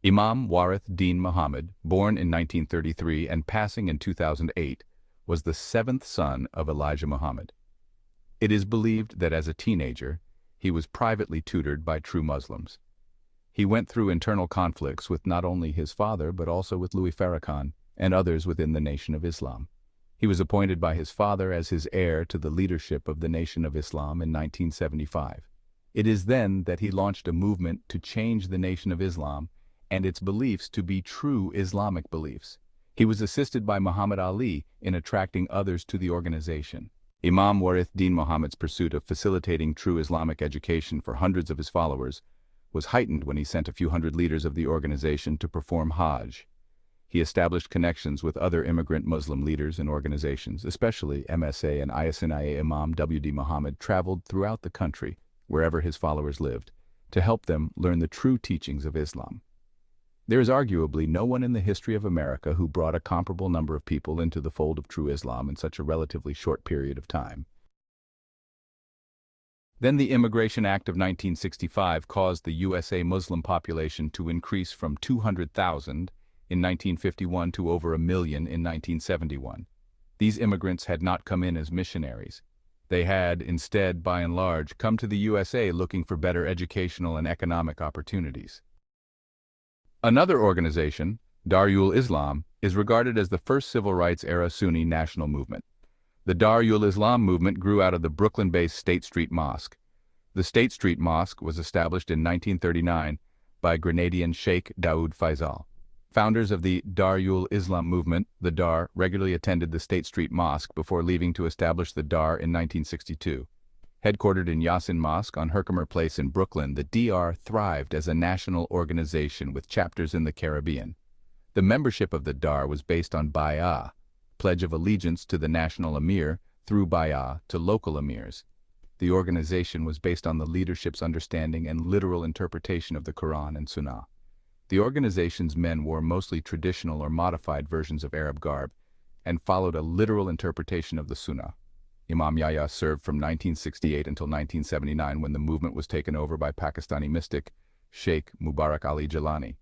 Imam Warith Deen Mohammed, born in 1933 and passing in 2008, was the seventh son of Elijah Muhammad. It is believed that as a teenager, he was privately tutored by true Muslims. He went through internal conflicts with not only his father but also with Louis Farrakhan and others within the Nation of Islam. He was appointed by his father as his heir to the leadership of the Nation of Islam in 1975. It is then that he launched a movement to change the Nation of Islam and its beliefs to be true Islamic beliefs. He was assisted by Muhammad Ali in attracting others to the organization. Imam Warith Deen Muhammad's pursuit of facilitating true Islamic education for hundreds of his followers was heightened when he sent a few hundred leaders of the organization to perform Hajj. He established connections with other immigrant Muslim leaders and organizations, especially MSA and ISNIA. Imam W.D. Muhammad traveled throughout the country, wherever his followers lived, to help them learn the true teachings of Islam. There is arguably no one in the history of America who brought a comparable number of people into the fold of true Islam in such a relatively short period of time. Then the Immigration Act of 1965 caused the USA Muslim population to increase from 200,000 in 1951 to over 1 million in 1971. These immigrants had not come in as missionaries. They had, instead, by and large, come to the USA looking for better educational and economic opportunities. Another organization, Darul Islam, is regarded as the first civil rights-era Sunni national movement. The Darul Islam movement grew out of the Brooklyn-based State Street Mosque. The State Street Mosque was established in 1939 by Grenadian Sheikh Daoud Faisal. Founders of the Darul Islam movement, the Dar, regularly attended the State Street Mosque before leaving to establish the Dar in 1962. Headquartered in Yasin Mosque on Herkimer Place in Brooklyn, the DR thrived as a national organization with chapters in the Caribbean. The membership of the Dar was based on Bay'ah, pledge of allegiance to the national emir through Bay'ah to local emirs. The organization was based on the leadership's understanding and literal interpretation of the Quran and Sunnah. The organization's men wore mostly traditional or modified versions of Arab garb and followed a literal interpretation of the Sunnah. Imam Yahya served from 1968 until 1979 when the movement was taken over by Pakistani mystic Sheikh Mubarak Ali Jilani.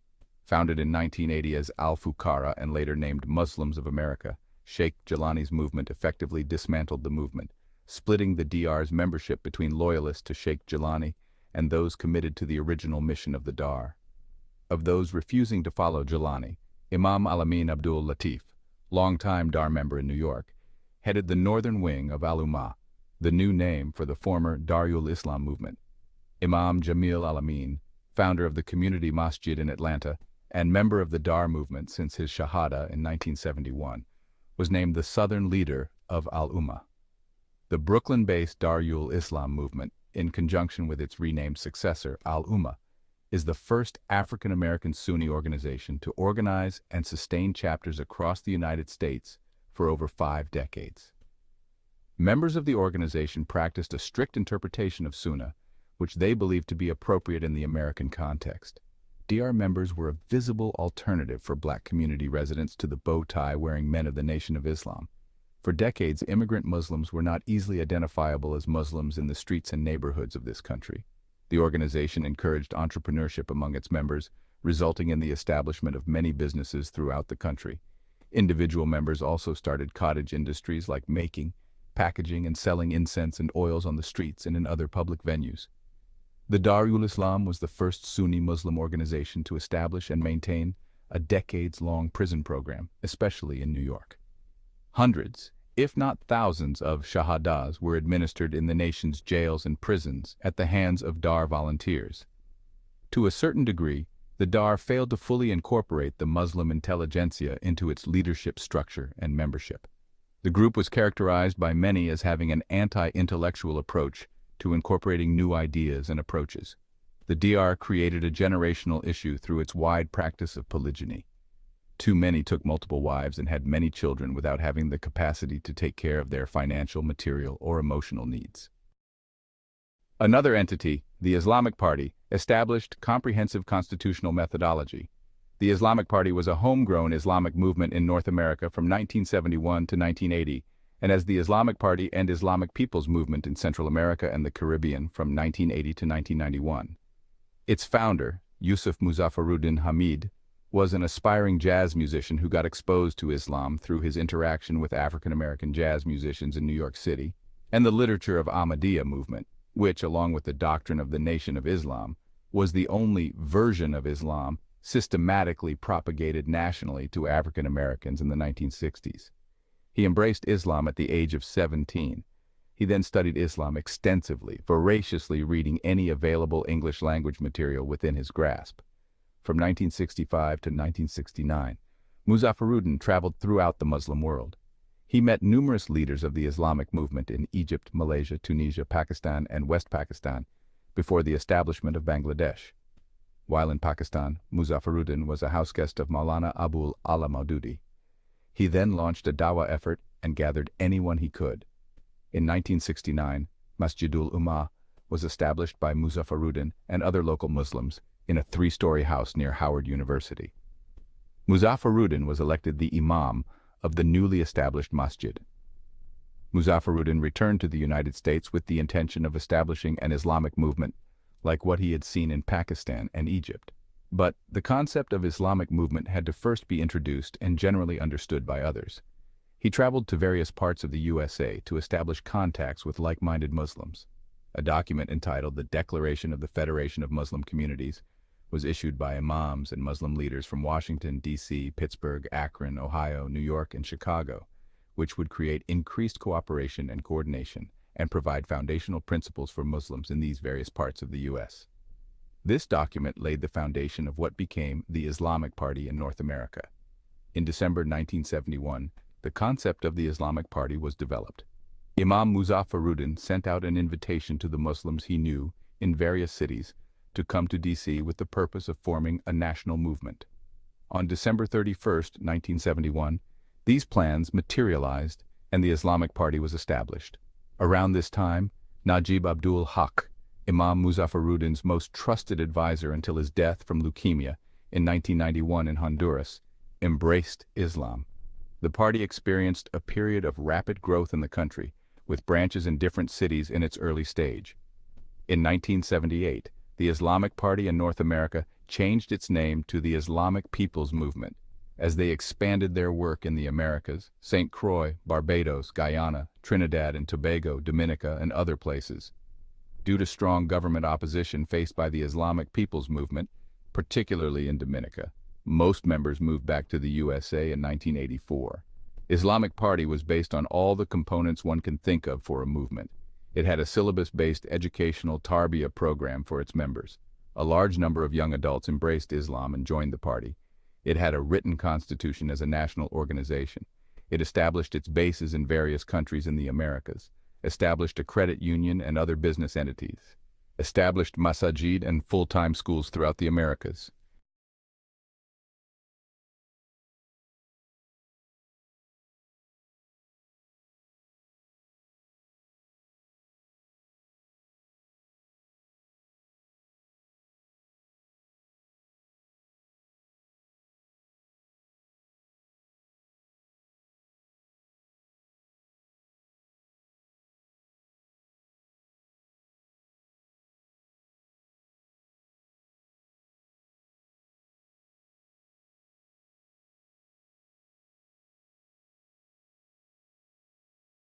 Founded in 1980 as Al-Fuqara and later named Muslims of America, Sheikh Jilani's movement effectively dismantled the movement, splitting the DR's membership between loyalists to Sheikh Jilani and those committed to the original mission of the Dar. Of those refusing to follow Jilani, Imam Al-Amin Abdul Latif, longtime Dar member in New York, headed the northern wing of Al-Ummah, the new name for the former Darul Islam movement. Imam Jamil Al-Amin, founder of the Community Masjid in Atlanta and member of the Dar movement since his Shahada in 1971, was named the southern leader of Al-Ummah. The Brooklyn-based Darul Islam movement, in conjunction with its renamed successor, Al-Ummah, is the first African-American Sunni organization to organize and sustain chapters across the United States for over 5 decades. Members of the organization practiced a strict interpretation of Sunnah, which they believed to be appropriate in the American context. DR members were a visible alternative for black community residents to the bow tie-wearing men of the Nation of Islam. For decades, immigrant Muslims were not easily identifiable as Muslims in the streets and neighborhoods of this country. The organization encouraged entrepreneurship among its members, resulting in the establishment of many businesses throughout the country. Individual members also started cottage industries like making, packaging, and selling incense and oils on the streets and in other public venues. The Darul Islam was the first Sunni Muslim organization to establish and maintain a decades-long prison program, especially in New York. Hundreds, if not thousands, of shahadas were administered in the nation's jails and prisons at the hands of Dar volunteers. To a certain degree, the Dar failed to fully incorporate the Muslim intelligentsia into its leadership structure and membership. The group was characterized by many as having an anti-intellectual approach to incorporating new ideas and approaches. The DR created a generational issue through its wide practice of polygyny. Too many took multiple wives and had many children without having the capacity to take care of their financial, material, or emotional needs. Another entity, the Islamic Party, established comprehensive constitutional methodology. The Islamic Party was a homegrown Islamic movement in North America from 1971 to 1980, and as the Islamic Party and Islamic People's Movement in Central America and the Caribbean from 1980 to 1991. Its founder, Yusuf Muzaffaruddin Hamid, was an aspiring jazz musician who got exposed to Islam through his interaction with African-American jazz musicians in New York City, and the literature of Ahmadiyya movement, which, along with the doctrine of the Nation of Islam, was the only version of Islam systematically propagated nationally to African Americans in the 1960s. He embraced Islam at the age of 17. He then studied Islam extensively, voraciously reading any available English language material within his grasp. From 1965 to 1969, Muzaffaruddin traveled throughout the Muslim world. He met numerous leaders of the Islamic movement in Egypt, Malaysia, Tunisia, Pakistan, and West Pakistan before the establishment of Bangladesh. While in Pakistan, Muzaffaruddin was a houseguest of Maulana Abul Ala Maududi. He then launched a dawah effort and gathered anyone he could. In 1969, Masjidul Ummah was established by Muzaffaruddin and other local Muslims in a 3-story house near Howard University. Muzaffaruddin was elected the Imam of the newly established masjid. Muzaffaruddin returned to the United States with the intention of establishing an Islamic movement like what he had seen in Pakistan and Egypt. But the concept of Islamic movement had to first be introduced and generally understood by others. He traveled to various parts of the USA to establish contacts with like-minded Muslims. A document entitled the Declaration of the Federation of Muslim Communities was issued by imams and Muslim leaders from Washington, D.C., Pittsburgh, Akron, Ohio, New York, and Chicago, which would create increased cooperation and coordination and provide foundational principles for Muslims in these various parts of the U.S. This document laid the foundation of what became the Islamic Party in North America. In December 1971, the concept of the Islamic Party was developed. Imam Muzaffaruddin sent out an invitation to the Muslims he knew in various cities to come to D.C. with the purpose of forming a national movement. On December 31, 1971, these plans materialized and the Islamic Party was established. Around this time, Najib Abdul Haq, Imam Muzaffaruddin's most trusted advisor until his death from leukemia in 1991 in Honduras, embraced Islam. The party experienced a period of rapid growth in the country, with branches in different cities in its early stage. In 1978, the Islamic Party in North America changed its name to the Islamic People's Movement, as they expanded their work in the Americas, St. Croix, Barbados, Guyana, Trinidad and Tobago, Dominica, and other places. Due to strong government opposition faced by the Islamic People's Movement, particularly in Dominica, most members moved back to the USA in 1984. Islamic Party was based on all the components one can think of for a movement. It had a syllabus-based educational tarbiyah program for its members. A large number of young adults embraced Islam and joined the party. It had a written constitution as a national organization. It established its bases in various countries in the Americas, established a credit union and other business entities, established masajid and full-time schools throughout the Americas,